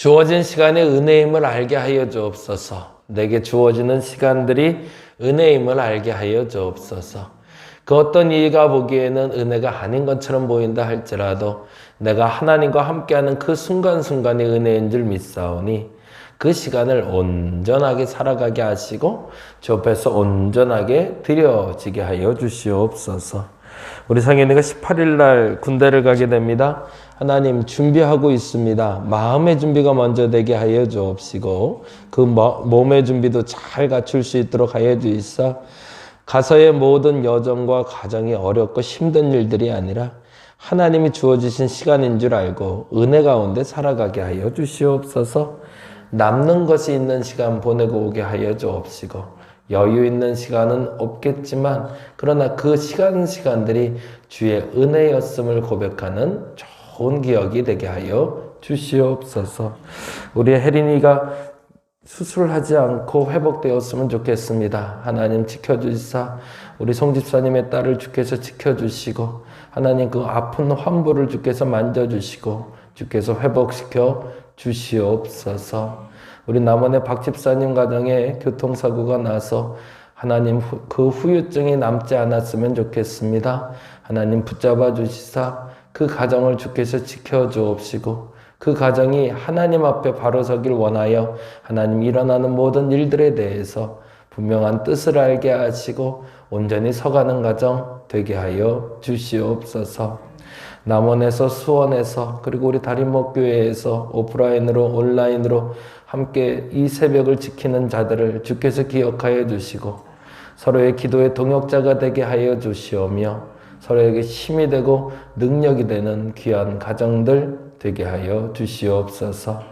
주어진 시간의 은혜임을 알게 하여 주옵소서. 내게 주어지는 시간들이 은혜임을 알게 하여 주옵소서. 그 어떤 이가 보기에는 은혜가 아닌 것처럼 보인다 할지라도 내가 하나님과 함께하는 그 순간순간이 은혜인 줄 믿사오니 그 시간을 온전하게 살아가게 하시고 주 앞에서 온전하게 드려지게 하여 주시옵소서. 우리 상현이가 18일 날 군대를 가게 됩니다. 하나님 준비하고 있습니다. 마음의 준비가 먼저 되게 하여 주옵시고 그 몸의 준비도 잘 갖출 수 있도록 하여 주이사 가서의 모든 여정과 과정이 어렵고 힘든 일들이 아니라 하나님이 주어주신 시간인 줄 알고 은혜 가운데 살아가게 하여 주시옵소서. 남는 것이 있는 시간 보내고 오게 하여 주옵시고 여유 있는 시간은 없겠지만 그러나 그 시간들이 주의 은혜였음을 고백하는 좋은 기억이 되게 하여 주시옵소서. 우리 혜린이가 수술하지 않고 회복되었으면 좋겠습니다. 하나님 지켜주시사 우리 송 집사님의 딸을 주께서 지켜주시고 하나님 그 아픈 환부를 주께서 만져주시고 주께서 회복시켜 주시옵소서. 우리 남원의 박 집사님 가정에 교통사고가 나서 하나님 그 후유증이 남지 않았으면 좋겠습니다. 하나님 붙잡아 주시사 그 가정을 주께서 지켜주옵시고 그 가정이 하나님 앞에 바로 서길 원하여 하나님 일어나는 모든 일들에 대해서 분명한 뜻을 알게 하시고 온전히 서가는 가정 되게 하여 주시옵소서. 남원에서 수원에서 그리고 우리 다림목교회에서 오프라인으로 온라인으로 함께 이 새벽을 지키는 자들을 주께서 기억하여 주시고 서로의 기도의 동역자가 되게 하여 주시오며 서로에게 힘이 되고 능력이 되는 귀한 가정들 되게 하여 주시옵소서.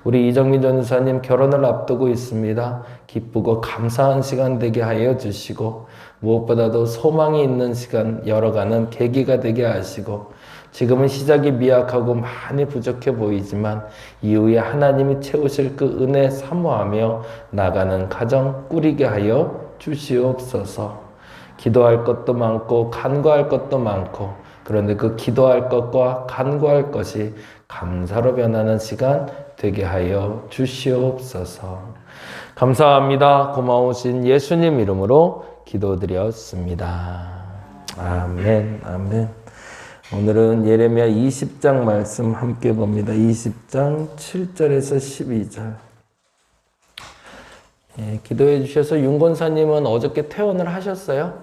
우리 이정민 전사님 결혼을 앞두고 있습니다. 기쁘고 감사한 시간 되게 하여 주시고 무엇보다도 소망이 있는 시간 열어가는 계기가 되게 하시고 지금은 시작이 미약하고 많이 부족해 보이지만 이후에 하나님이 채우실 그 은혜 사모하며 나가는 가정 꾸리게 하여 주시옵소서. 기도할 것도 많고 간구할 것도 많고 그런데 그 기도할 것과 간구할 것이 감사로 변하는 시간 되게 하여 주시옵소서. 감사합니다. 고마우신 예수님 이름으로 기도드렸습니다. 아멘, 아멘. 오늘은 예레미야 20장 말씀 함께 봅니다. 20장 7절에서 12절. 예, 기도해 주셔서 윤권사님은 어저께 퇴원을 하셨어요.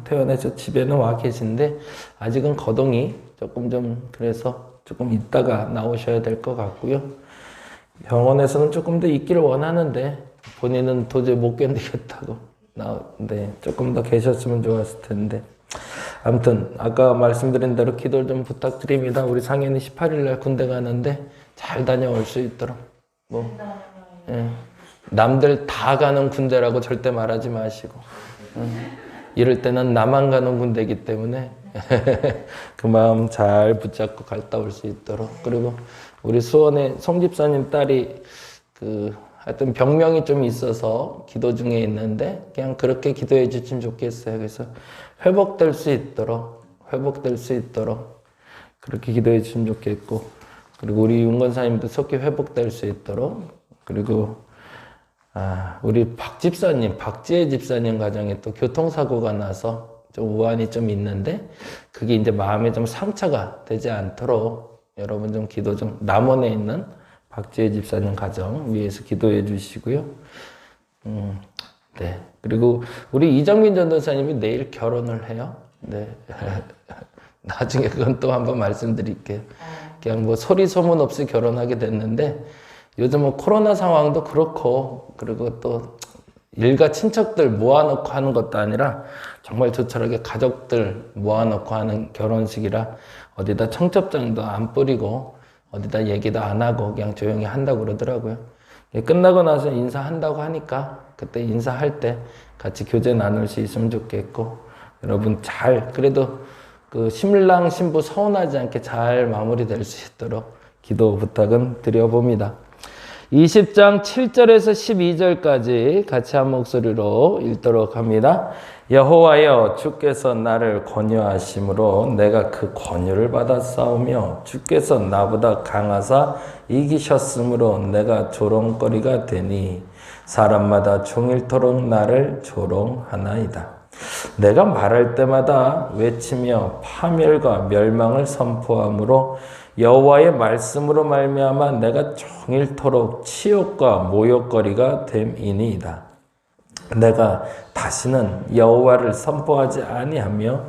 퇴원해서 집에는 와 계신데 아직은 거동이 그래서 조금 있다가 나오셔야 될 것 같고요. 병원에서는 조금 더 있기를 원하는데 본인은 도저히 못 견디겠다고 나오는데 조금 더 계셨으면 좋았을 텐데 아무튼 아까 말씀드린 대로 기도를 좀 부탁드립니다. 우리 상현이 18일 날 군대 가는데 잘 다녀올 수 있도록 예. 남들 다 가는 군대라고 절대 말하지 마시고 이럴 때는 나만 가는 군대이기 때문에 그 마음 잘 붙잡고 갔다 올 수 있도록. 그리고 우리 수원의 송 집사님 딸이 하여튼 병명이 좀 있어서 기도 중에 있는데 그냥 그렇게 기도해 주시면 좋겠어요. 그래서 회복될 수 있도록 그렇게 기도해 주시면 좋겠고 그리고 우리 윤건사님도 속히 회복될 수 있도록 그리고 우리 박 집사님, 박지혜 집사님 가정에 또 교통사고가 나서 좀 우환이 좀 있는데 그게 이제 마음에 좀 상처가 되지 않도록 여러분 좀 기도 좀 남원에 있는 박지혜 집사님 가정 위해서 기도해 주시고요. 네. 그리고 우리 이정민 전도사님이 내일 결혼을 해요. 네. 나중에 그건 또 한번 말씀드릴게요. 그냥 뭐 소리 소문 없이 결혼하게 됐는데 요즘 뭐 코로나 상황도 그렇고 그리고 또 일가 친척들 모아놓고 하는 것도 아니라 정말 저처럼 가족들 모아놓고 하는 결혼식이라 어디다 청첩장도 안 뿌리고 어디다 얘기도 안 하고 그냥 조용히 한다고 그러더라고요. 끝나고 나서 인사한다고 하니까 그때 인사할 때 같이 교제 나눌 수 있으면 좋겠고 여러분 그래도 그 신랑 신부 서운하지 않게 잘 마무리될 수 있도록 기도 부탁은 드려봅니다. 20장 7절에서 12절까지 같이 한 목소리로 읽도록 합니다. 여호와여 주께서 나를 권유하심으로 내가 그 권유를 받아 싸우며 주께서 나보다 강하사 이기셨으므로 내가 조롱거리가 되니 사람마다 종일토록 나를 조롱하나이다. 내가 말할 때마다 외치며 파멸과 멸망을 선포함으로 여호와의 말씀으로 말미암아 내가 종일토록 치욕과 모욕거리가 됨이니이다. 내가 다시는 여호와를 선포하지 아니하며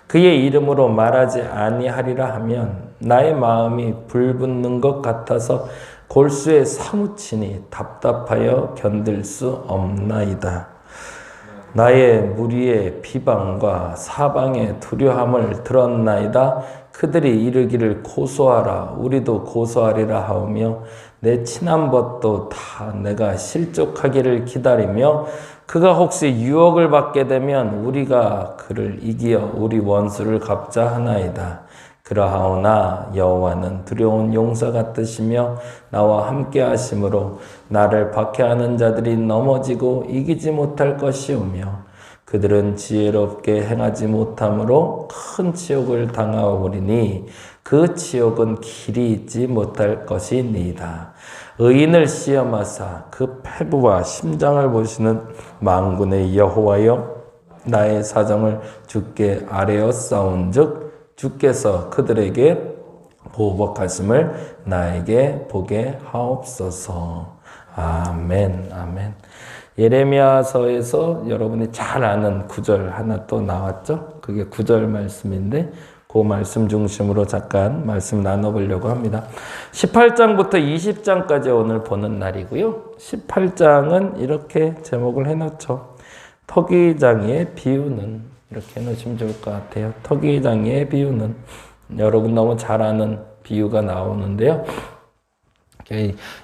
그의 이름으로 말하지 아니하리라 하면 나의 마음이 불붙는 것 같아서 골수에 사무치니 답답하여 견딜 수 없나이다. 나의 무리의 비방과 사방의 두려움을 들었나이다. 그들이 이르기를 고소하라 우리도 고소하리라 하오며 내 친한 벗도 다 내가 실족하기를 기다리며 그가 혹시 유혹을 받게 되면 우리가 그를 이기어 우리 원수를 갚자 하나이다. 그러하오나 여호와는 두려운 용사 같으시며 나와 함께 하심으로 나를 박해하는 자들이 넘어지고 이기지 못할 것이오며 그들은 지혜롭게 행하지 못함으로 큰 치욕을 당하오리니 그 치욕은 길이 있지 못할 것이니이다. 의인을 시험하사 그 패부와 심장을 보시는 만군의 여호와여 나의 사정을 주께 아뢰어 싸운즉 주께서 그들에게 보복하심을 나에게 보게 하옵소서. 아멘. 아멘. 예레미야서에서 여러분이 잘 아는 구절 하나 또 나왔죠? 그게 9절 말씀인데 그 말씀 중심으로 잠깐 말씀 나눠보려고 합니다. 18장부터 20장까지 오늘 보는 날이고요. 18장은 이렇게 제목을 해놓죠. 토기장이의 비유는 이렇게 해놓으시면 좋을 것 같아요. 토기장이의 비유는 여러분 너무 잘 아는 비유가 나오는데요.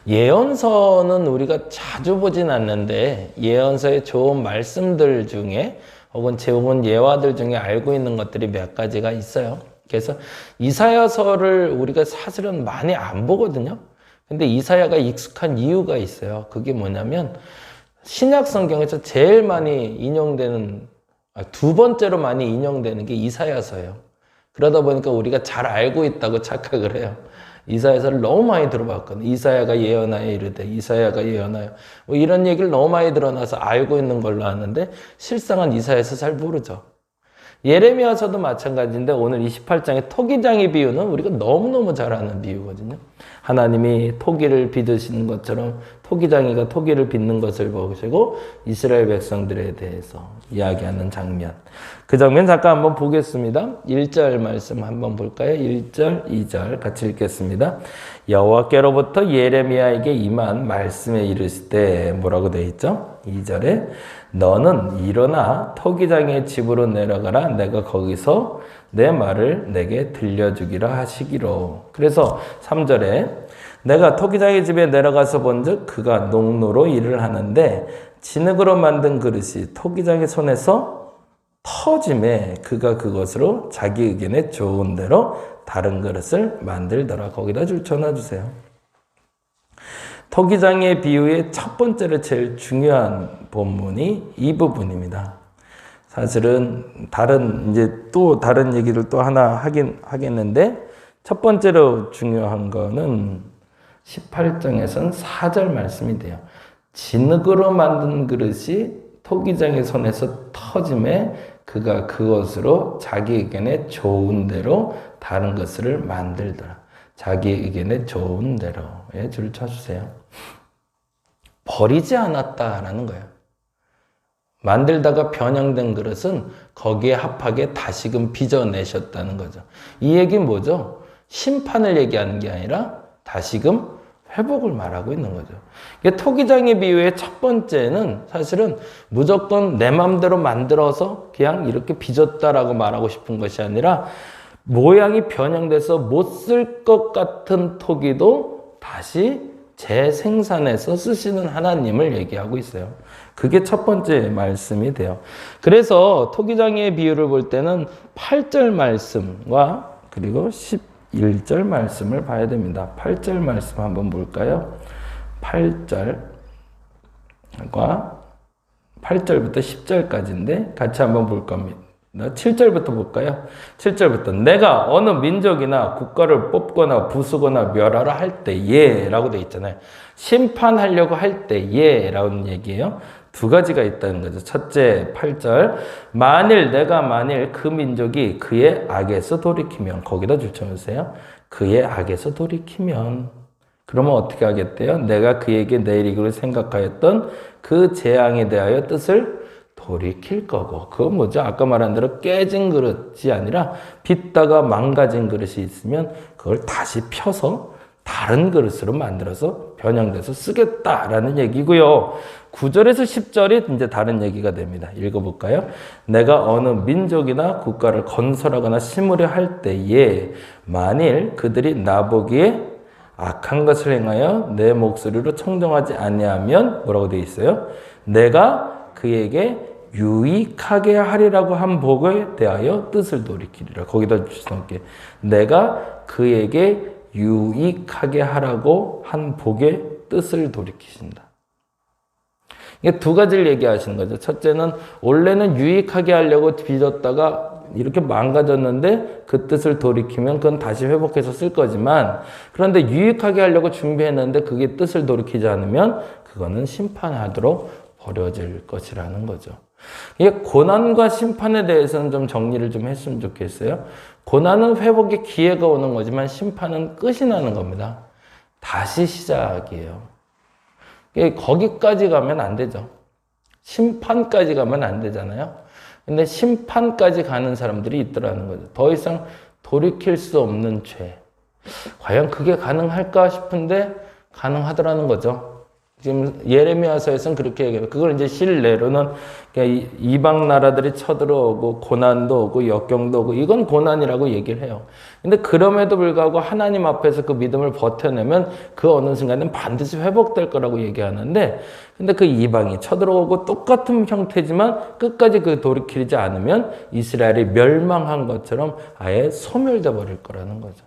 예언서는 우리가 자주 보진 않는데 예언서의 좋은 말씀들 중에 혹은 좋은 예화들 중에 알고 있는 것들이 몇 가지가 있어요. 그래서 이사야서를 우리가 사실은 많이 안 보거든요. 근데 이사야가 익숙한 이유가 있어요. 그게 뭐냐면 신약 성경에서 제일 많이 인용되는 두 번째로 많이 인용되는 게 이사야서예요. 그러다 보니까 우리가 잘 알고 있다고 착각을 해요. 이사야서를 너무 많이 들어봤거든요. 이사야가 예언하여 이르되 이사야가 예언하여 뭐 이런 얘기를 너무 많이 들어놔서 알고 있는 걸로 아는데 실상은 이사야서 잘 모르죠. 예레미야서도 마찬가지인데 오늘 28장의 토기장의 비유는 우리가 너무너무 잘 아는 비유거든요. 하나님이 토기를 빚으시는 것처럼 토기장이가 토기를 빚는 것을 보시고 이스라엘 백성들에 대해서 이야기하는 장면. 그 장면 잠깐 한번 보겠습니다. 1절 말씀 한번 볼까요? 1절, 2절 같이 읽겠습니다. 여호와께로부터 예레미야에게 임한 말씀에 이르실 때 뭐라고 되어 있죠? 2절에 너는 일어나 토기장의 집으로 내려가라. 내가 거기서 내 말을 내게 들려주기라 하시기로. 그래서 3절에 내가 토기장의 집에 내려가서 본즉 그가 농로로 일을 하는데 진흙으로 만든 그릇이 토기장의 손에서 터짐에 그가 그것으로 자기 의견에 좋은 대로 다른 그릇을 만들더라. 거기다 줄 쳐놔주세요. 토기장의 비유의 첫 번째로 제일 중요한 본문이 이 부분입니다. 사실은 또 다른 얘기를 또 하나 하겠는데 첫 번째로 중요한 거는 18장에선 4절 말씀이 돼요. 진흙으로 만든 그릇이 토기장의 손에서 터짐에 그가 그것으로 자기 의견에 좋은 대로 다른 것을 만들더라. 자기 의견에 좋은 대로에 줄 쳐주세요. 버리지 않았다라는 거예요. 만들다가 변형된 그릇은 거기에 합하게 다시금 빚어내셨다는 거죠. 이 얘기는 뭐죠? 심판을 얘기하는 게 아니라 다시금 회복을 말하고 있는 거죠. 토기장의 비유의 첫 번째는 사실은 무조건 내 마음대로 만들어서 그냥 이렇게 빚었다라고 말하고 싶은 것이 아니라 모양이 변형돼서 못 쓸 것 같은 토기도 다시 재생산해서 쓰시는 하나님을 얘기하고 있어요. 그게 첫 번째 말씀이 돼요. 그래서 토기장의 비유를 볼 때는 8절 말씀과 그리고 11절 말씀을 봐야 됩니다. 8절 말씀 한번 볼까요? 8절과 8절부터 10절까지인데 같이 한번 볼 겁니다. 7절부터 볼까요? 7절부터 내가 어느 민족이나 국가를 뽑거나 부수거나 멸하라 할 때에 라고 되어 있잖아요. 심판하려고 할 때에 라는 얘기예요. 두 가지가 있다는 거죠. 첫째 8절 만일 그 민족이 그의 악에서 돌이키면 거기다 줄쳐주세요. 그의 악에서 돌이키면 그러면 어떻게 하겠대요? 내가 그에게 내리기를 생각하였던 그 재앙에 대하여 뜻을 돌이킬 거고 그건 뭐죠? 아까 말한 대로 깨진 그릇이 아니라 빗다가 망가진 그릇이 있으면 그걸 다시 펴서 다른 그릇으로 만들어서 변형돼서 쓰겠다라는 얘기고요. 9절에서 10절이 이제 다른 얘기가 됩니다. 읽어볼까요? 내가 어느 민족이나 국가를 건설하거나 심으려 할 때에 만일 그들이 나보기에 악한 것을 행하여 내 목소리로 청정하지 아니하면 뭐라고 되어 있어요? 내가 그에게 유익하게 하리라고 한 복에 대하여 뜻을 돌이키리라. 거기다 주시놓게 내가 그에게 유익하게 하라고 한 복의 뜻을 돌이키신다. 이게 두 가지를 얘기하시는 거죠. 첫째는 원래는 유익하게 하려고 빚었다가 이렇게 망가졌는데 그 뜻을 돌이키면 그건 다시 회복해서 쓸 거지만 그런데 유익하게 하려고 준비했는데 그게 뜻을 돌이키지 않으면 그거는 심판하도록 버려질 것이라는 거죠. 이게 고난과 심판에 대해서는 좀 정리를 좀 했으면 좋겠어요. 고난은 회복의 기회가 오는 거지만 심판은 끝이 나는 겁니다. 다시 시작이에요. 거기까지 가면 안 되죠. 심판까지 가면 안 되잖아요. 근데 심판까지 가는 사람들이 있더라는 거죠. 더 이상 돌이킬 수 없는 죄. 과연 그게 가능할까 싶은데 가능하더라는 거죠. 지금 예레미야서에서는 그렇게 얘기해요. 그걸 이제 실내로는 이방 나라들이 쳐들어오고 고난도 오고 역경도 오고 이건 고난이라고 얘기를 해요. 근데 그럼에도 불구하고 하나님 앞에서 그 믿음을 버텨내면 그 어느 순간은 반드시 회복될 거라고 얘기하는데 근데 그 이방이 쳐들어오고 똑같은 형태지만 끝까지 그 돌이키지 않으면 이스라엘이 멸망한 것처럼 아예 소멸돼 버릴 거라는 거죠.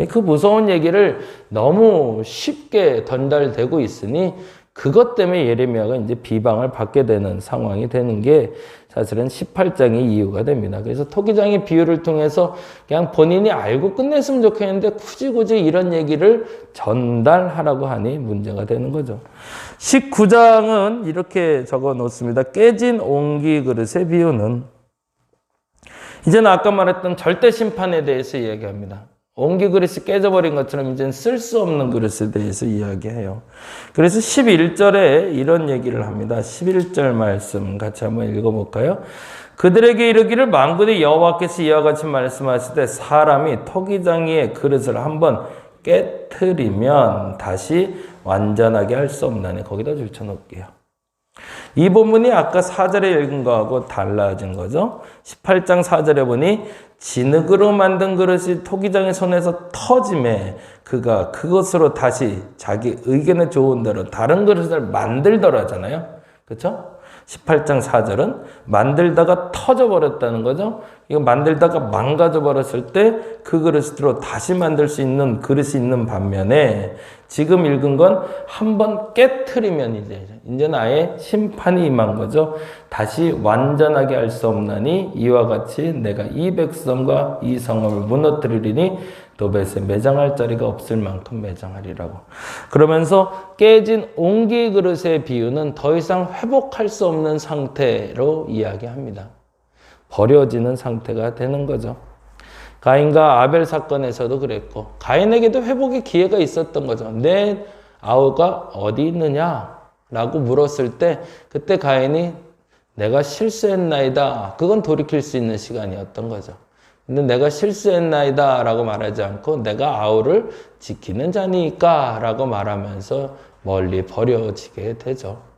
그 무서운 얘기를 너무 쉽게 전달되고 있으니 그것 때문에 예레미야가 이제 비방을 받게 되는 상황이 되는 게 사실은 18장의 이유가 됩니다. 그래서 토기장의 비유를 통해서 그냥 본인이 알고 끝냈으면 좋겠는데 굳이 이런 얘기를 전달하라고 하니 문제가 되는 거죠. 19장은 이렇게 적어 놓습니다. 깨진 옹기 그릇의 비유는 이제는 아까 말했던 절대 심판에 대해서 이야기합니다. 옹기 그릇이 깨져버린 것처럼 이제는 쓸 수 없는 그릇에 대해서 이야기해요. 그래서 11절에 이런 얘기를 합니다. 11절 말씀 같이 한번 읽어볼까요? 그들에게 이르기를 만군의 여호와께서 이와 같이 말씀하시되 사람이 토기장이의 그릇을 한번 깨트리면 다시 완전하게 할 수 없나니 거기다 줄쳐놓을게요. 이 본문이 아까 4절에 읽은 거하고 달라진 거죠. 18장 4절에 보니 진흙으로 만든 그릇이 토기장의 손에서 터짐에 그가 그것으로 다시 자기 의견에 좋은 대로 다른 그릇을 만들더라잖아요. 그렇죠? 18장 4절은 만들다가 터져버렸다는 거죠. 이거 만들다가 망가져버렸을 때 그 그릇으로 다시 만들 수 있는 그릇이 있는 반면에 지금 읽은 건 한번 깨트리면 이제는 아예 심판이 임한 거죠. 다시 완전하게 할 수 없나니 이와 같이 내가 이 백성과 이 성읍을 무너뜨리리니 도벳에 매장할 자리가 없을 만큼 매장하리라고. 그러면서 깨진 옹기 그릇의 비유는 더 이상 회복할 수 없는 상태로 이야기합니다. 버려지는 상태가 되는 거죠. 가인과 아벨 사건에서도 그랬고 가인에게도 회복의 기회가 있었던 거죠. 내 아우가 어디 있느냐라고 물었을 때 그때 가인이 내가 실수했나이다. 그건 돌이킬 수 있는 시간이었던 거죠. 근데 내가 실수했나이다 라고 말하지 않고 내가 아우를 지키는 자니까 라고 말하면서 멀리 버려지게 되죠.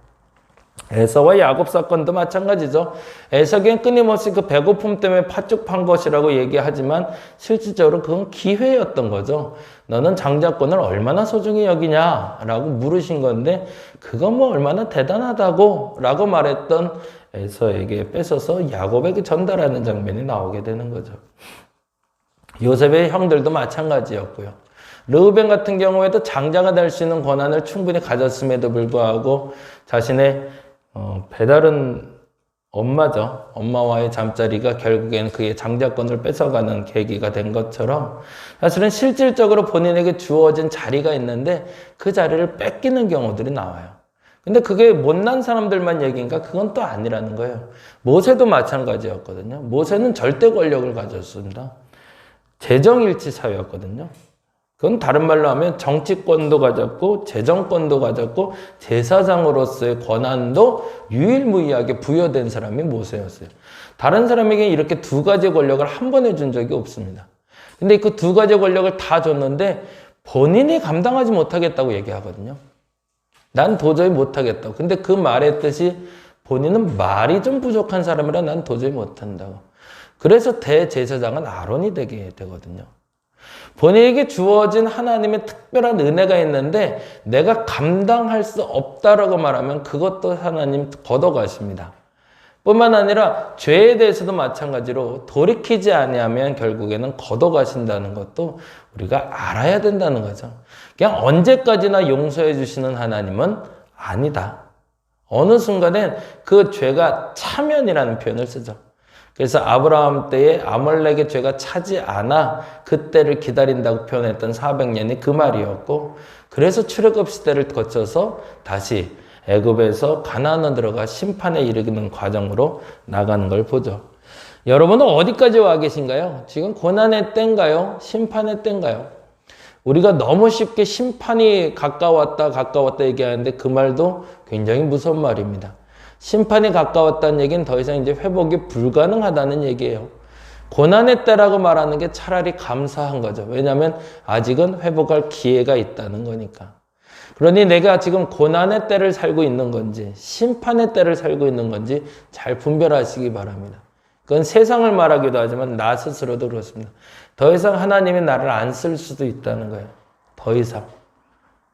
에서와 야곱 사건도 마찬가지죠. 에서에겐 끊임없이 그 배고픔 때문에 팥죽 판 것이라고 얘기하지만 실질적으로 그건 기회였던 거죠. 너는 장자권을 얼마나 소중히 여기냐라고 물으신 건데 그건 뭐 얼마나 대단하다고 라고 말했던 에서에게 뺏어서 야곱에게 전달하는 장면이 나오게 되는 거죠. 요셉의 형들도 마찬가지였고요. 르우벤 같은 경우에도 장자가 될 수 있는 권한을 충분히 가졌음에도 불구하고 자신의 배다른 엄마죠. 엄마와의 잠자리가 결국에는 그의 장자권을 뺏어가는 계기가 된 것처럼 사실은 실질적으로 본인에게 주어진 자리가 있는데 그 자리를 뺏기는 경우들이 나와요. 근데 그게 못난 사람들만 얘기인가? 그건 또 아니라는 거예요. 모세도 마찬가지였거든요. 모세는 절대 권력을 가졌습니다. 재정일치 사회였거든요. 그건 다른 말로 하면 정치권도 가졌고 재정권도 가졌고 제사장으로서의 권한도 유일무이하게 부여된 사람이 모세였어요. 다른 사람에게 이렇게 두 가지 권력을 한 번에 준 적이 없습니다. 근데 그 두 가지 권력을 다 줬는데 본인이 감당하지 못하겠다고 얘기하거든요. 난 도저히 못하겠다고. 근데 그 말의 뜻이 본인은 말이 좀 부족한 사람이라 난 도저히 못한다고. 그래서 대제사장은 아론이 되게 되거든요. 본인에게 주어진 하나님의 특별한 은혜가 있는데 내가 감당할 수 없다라고 말하면 그것도 하나님 걷어가십니다. 뿐만 아니라 죄에 대해서도 마찬가지로 돌이키지 아니하면 결국에는 걷어가신다는 것도 우리가 알아야 된다는 거죠. 그냥 언제까지나 용서해 주시는 하나님은 아니다. 어느 순간엔 그 죄가 차면이라는 표현을 쓰죠. 그래서 아브라함 때에 아말렉의 죄가 차지 않아 그때를 기다린다고 표현했던 400년이 그 말이었고, 그래서 출애굽 시대를 거쳐서 다시 애굽에서 가나안으로 들어가 심판에 이르는 과정으로 나가는 걸 보죠. 여러분은 어디까지 와 계신가요? 지금 고난의 때인가요? 심판의 때인가요? 우리가 너무 쉽게 심판이 가까웠다 얘기하는데 그 말도 굉장히 무서운 말입니다. 심판이 가까웠다는 얘기는 더 이상 이제 회복이 불가능하다는 얘기예요. 고난의 때라고 말하는 게 차라리 감사한 거죠. 왜냐하면 아직은 회복할 기회가 있다는 거니까. 그러니 내가 지금 고난의 때를 살고 있는 건지 심판의 때를 살고 있는 건지 잘 분별하시기 바랍니다. 그건 세상을 말하기도 하지만 나 스스로도 그렇습니다. 더 이상 하나님이 나를 안 쓸 수도 있다는 거예요. 더 이상.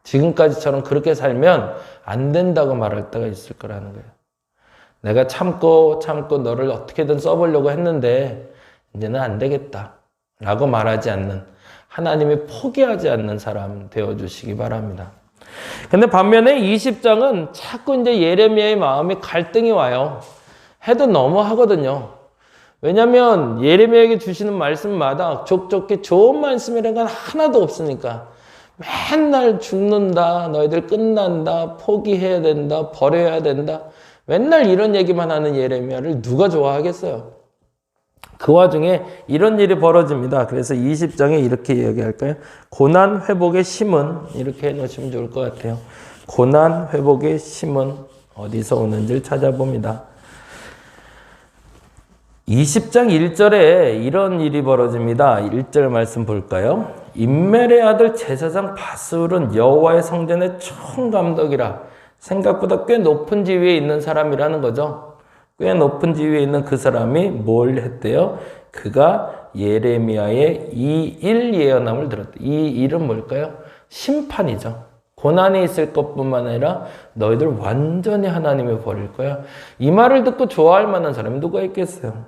지금까지처럼 그렇게 살면 안 된다고 말할 때가 있을 거라는 거예요. 내가 참고 너를 어떻게든 써보려고 했는데 이제는 안 되겠다 라고 말하지 않는, 하나님이 포기하지 않는 사람 되어주시기 바랍니다. 근데 반면에 20장은 자꾸 이제 예레미야의 마음이 갈등이 와요. 해도 너무 하거든요. 왜냐하면 예레미야에게 주시는 말씀마다 족족히 좋은 말씀이라는 건 하나도 없으니까 맨날 죽는다, 너희들 끝난다, 포기해야 된다, 버려야 된다, 맨날 이런 얘기만 하는 예레미야를 누가 좋아하겠어요? 그 와중에 이런 일이 벌어집니다. 그래서 20장에 이렇게 이야기할까요? 고난 회복의 심은, 이렇게 해놓으시면 좋을 것 같아요. 고난 회복의 심은 어디서 오는지를 찾아봅니다. 20장 1절에 이런 일이 벌어집니다. 1절 말씀 볼까요? 임멜의 아들 제사장 바스울은 여호와의 성전의 총감독이라. 생각보다 꽤 높은 지위에 있는 사람이라는 거죠. 꽤 높은 지위에 있는 그 사람이 뭘 했대요? 그가 예레미야의 이 일 예언함을 들었대. 이 일은 뭘까요? 심판이죠. 고난이 있을 것뿐만 아니라 너희들 완전히 하나님을 버릴 거야. 이 말을 듣고 좋아할 만한 사람이 누가 있겠어요?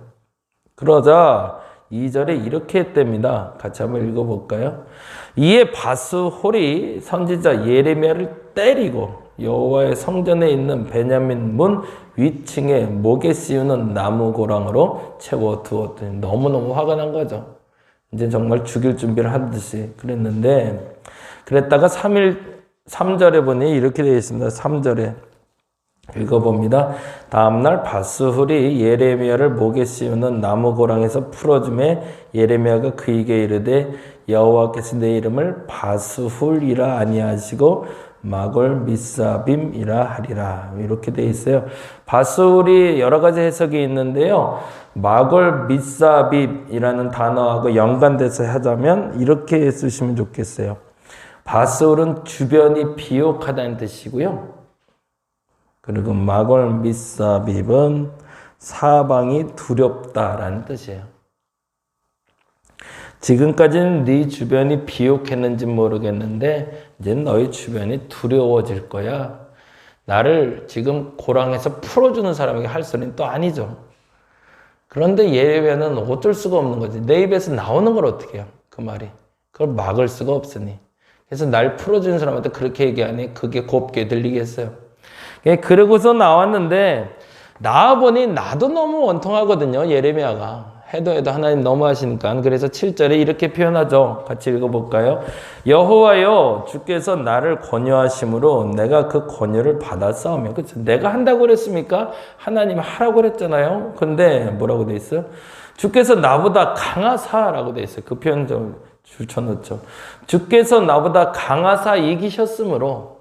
그러자 2절에 이렇게 했답니다. 같이 한번 읽어볼까요? 이에 바스홀이 선지자 예레미야를 때리고 여호와의 성전에 있는 베냐민 문 위층에 목에 씌우는 나무 고랑으로 채워두었더니 너무너무 화가 난 거죠. 이제 정말 죽일 준비를 하듯이 그랬는데, 그랬다가 3절에 보니 이렇게 되어 있습니다. 3절에 읽어봅니다. 다음날 바스훌이 예레미야를 목에 씌우는 나무 고랑에서 풀어주매 예레미야가 그에게 이르되 여호와께서 내 이름을 바스훌이라 아니하시고 마골 미사빔이라 하리라. 이렇게 돼 있어요. 바스훌이 여러 가지 해석이 있는데요. 마골 미사빔이라는 단어하고 연관돼서 하자면 이렇게 쓰시면 좋겠어요. 바스훌은 주변이 비옥하다는 뜻이고요. 그리고 마골 미사빔은 사방이 두렵다라는 뜻이에요. 지금까지는 네 주변이 비옥했는지 모르겠는데 이제 너희 주변이 두려워질 거야. 나를 지금 고랑에서 풀어주는 사람에게 할 소리는 또 아니죠. 그런데 예레미야는 어쩔 수가 없는 거지. 내 입에서 나오는 걸 어떻게 해요? 그 말이. 그걸 막을 수가 없으니. 그래서 날 풀어준 사람한테 그렇게 얘기하니 그게 곱게 들리겠어요. 그러고서 나왔는데 나와보니 나도 너무 원통하거든요. 예레미야가. 해도 하나님 너무 하시니까. 그래서 7절에 이렇게 표현하죠. 같이 읽어볼까요? 여호와여 주께서 나를 권유하심으로 내가 그 권유를 받았사오며. 그렇죠? 내가 한다고 그랬습니까? 하나님 하라고 그랬잖아요. 근데 뭐라고 돼 있어요? 주께서 나보다 강하사라고 돼 있어요. 그 표현 좀 줄쳐놓죠. 주께서 나보다 강하사 이기셨으므로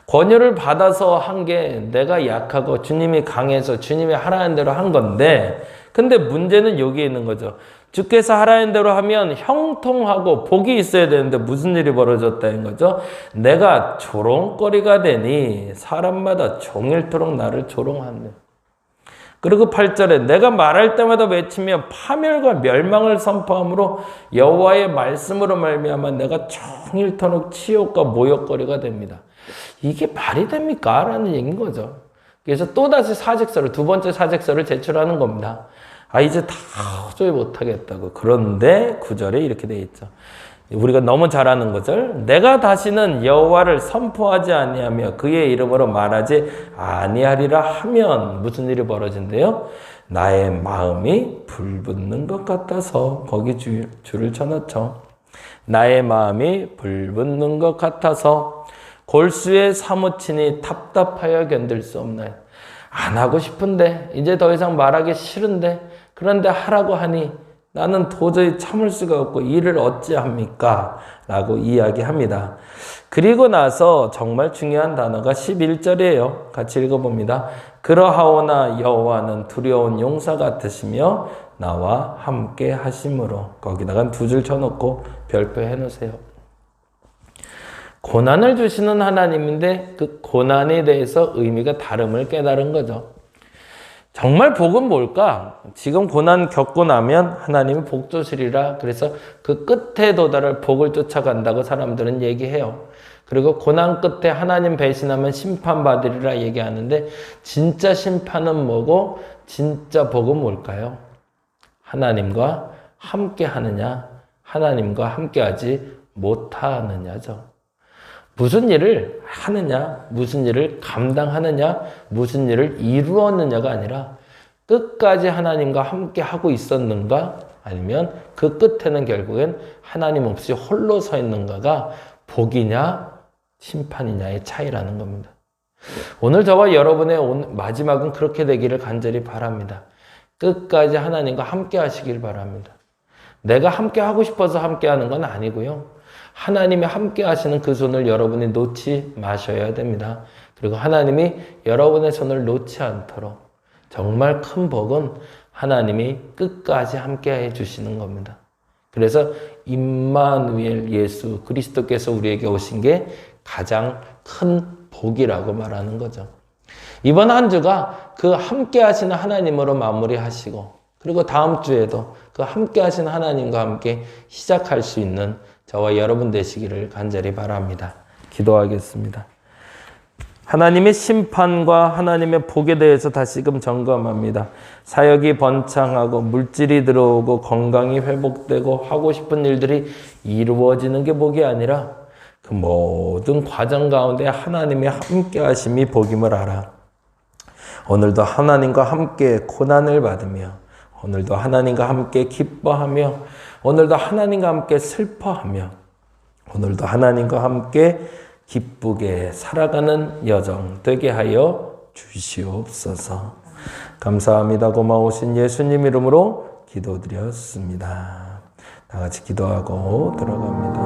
권유를 받아서 한 게 내가 약하고 주님이 강해서 주님이 하라는 대로 한 건데, 근데 문제는 여기에 있는 거죠. 주께서 하라는 대로 하면 형통하고 복이 있어야 되는데 무슨 일이 벌어졌다는 거죠? 내가 조롱거리가 되니 사람마다 종일토록 나를 조롱하네. 그리고 8절에 내가 말할 때마다 외치며 파멸과 멸망을 선포함으로 여호와의 말씀으로 말미암아 내가 종일토록 치욕과 모욕거리가 됩니다. 이게 말이 됩니까? 라는 얘기인 거죠. 그래서 또다시 사직서를, 두 번째 사직서를 제출하는 겁니다. 이제 도저히 못하겠다고. 그런데 9절에 이렇게 돼 있죠. 우리가 너무 잘 아는 거죠. 내가 다시는 여호와를 선포하지 아니하며 그의 이름으로 말하지 아니하리라 하면 무슨 일이 벌어진대요? 나의 마음이 불붙는 것 같아서, 거기 줄을 쳐놓죠. 나의 마음이 불붙는 것 같아서 골수에 사무치니 답답하여 견딜 수 없나요? 안 하고 싶은데, 이제 더 이상 말하기 싫은데, 그런데 하라고 하니 나는 도저히 참을 수가 없고 이를 어찌합니까? 라고 이야기합니다. 그리고 나서 정말 중요한 단어가 11절이에요. 같이 읽어봅니다. 그러하오나 여호와는 두려운 용사 같으시며 나와 함께 하심으로. 거기다가 두 줄 쳐놓고 별표 해놓으세요. 고난을 주시는 하나님인데 그 고난에 대해서 의미가 다름을 깨달은 거죠. 정말 복은 뭘까? 지금 고난 겪고 나면 하나님은 복 주시리라. 그래서 그 끝에 도달할 복을 쫓아간다고 사람들은 얘기해요. 그리고 고난 끝에 하나님 배신하면 심판받으리라 얘기하는데, 진짜 심판은 뭐고 진짜 복은 뭘까요? 하나님과 함께 하느냐, 하나님과 함께 하지 못하느냐죠. 무슨 일을 하느냐, 무슨 일을 감당하느냐, 무슨 일을 이루었느냐가 아니라 끝까지 하나님과 함께 하고 있었는가, 아니면 그 끝에는 결국엔 하나님 없이 홀로 서 있는가가 복이냐 심판이냐의 차이라는 겁니다. 오늘 저와 여러분의 마지막은 그렇게 되기를 간절히 바랍니다. 끝까지 하나님과 함께 하시길 바랍니다. 내가 함께 하고 싶어서 함께 하는 건 아니고요. 하나님이 함께 하시는 그 손을 여러분이 놓지 마셔야 됩니다. 그리고 하나님이 여러분의 손을 놓지 않도록, 정말 큰 복은 하나님이 끝까지 함께 해 주시는 겁니다. 그래서 임마누엘 예수 그리스도께서 우리에게 오신 게 가장 큰 복이라고 말하는 거죠. 이번 한 주가 그 함께 하시는 하나님으로 마무리하시고, 그리고 다음 주에도 그 함께 하시는 하나님과 함께 시작할 수 있는 저와 여러분 되시기를 간절히 바랍니다. 기도하겠습니다. 하나님의 심판과 하나님의 복에 대해서 다시금 점검합니다. 사역이 번창하고 물질이 들어오고 건강이 회복되고 하고 싶은 일들이 이루어지는 게 복이 아니라 그 모든 과정 가운데 하나님의 함께 하심이 복임을 알아. 오늘도 하나님과 함께 고난을 받으며, 오늘도 하나님과 함께 기뻐하며, 오늘도 하나님과 함께 슬퍼하며, 오늘도 하나님과 함께 기쁘게 살아가는 여정 되게 하여 주시옵소서. 감사합니다. 고마우신 예수님 이름으로 기도드렸습니다. 다 같이 기도하고 들어갑니다.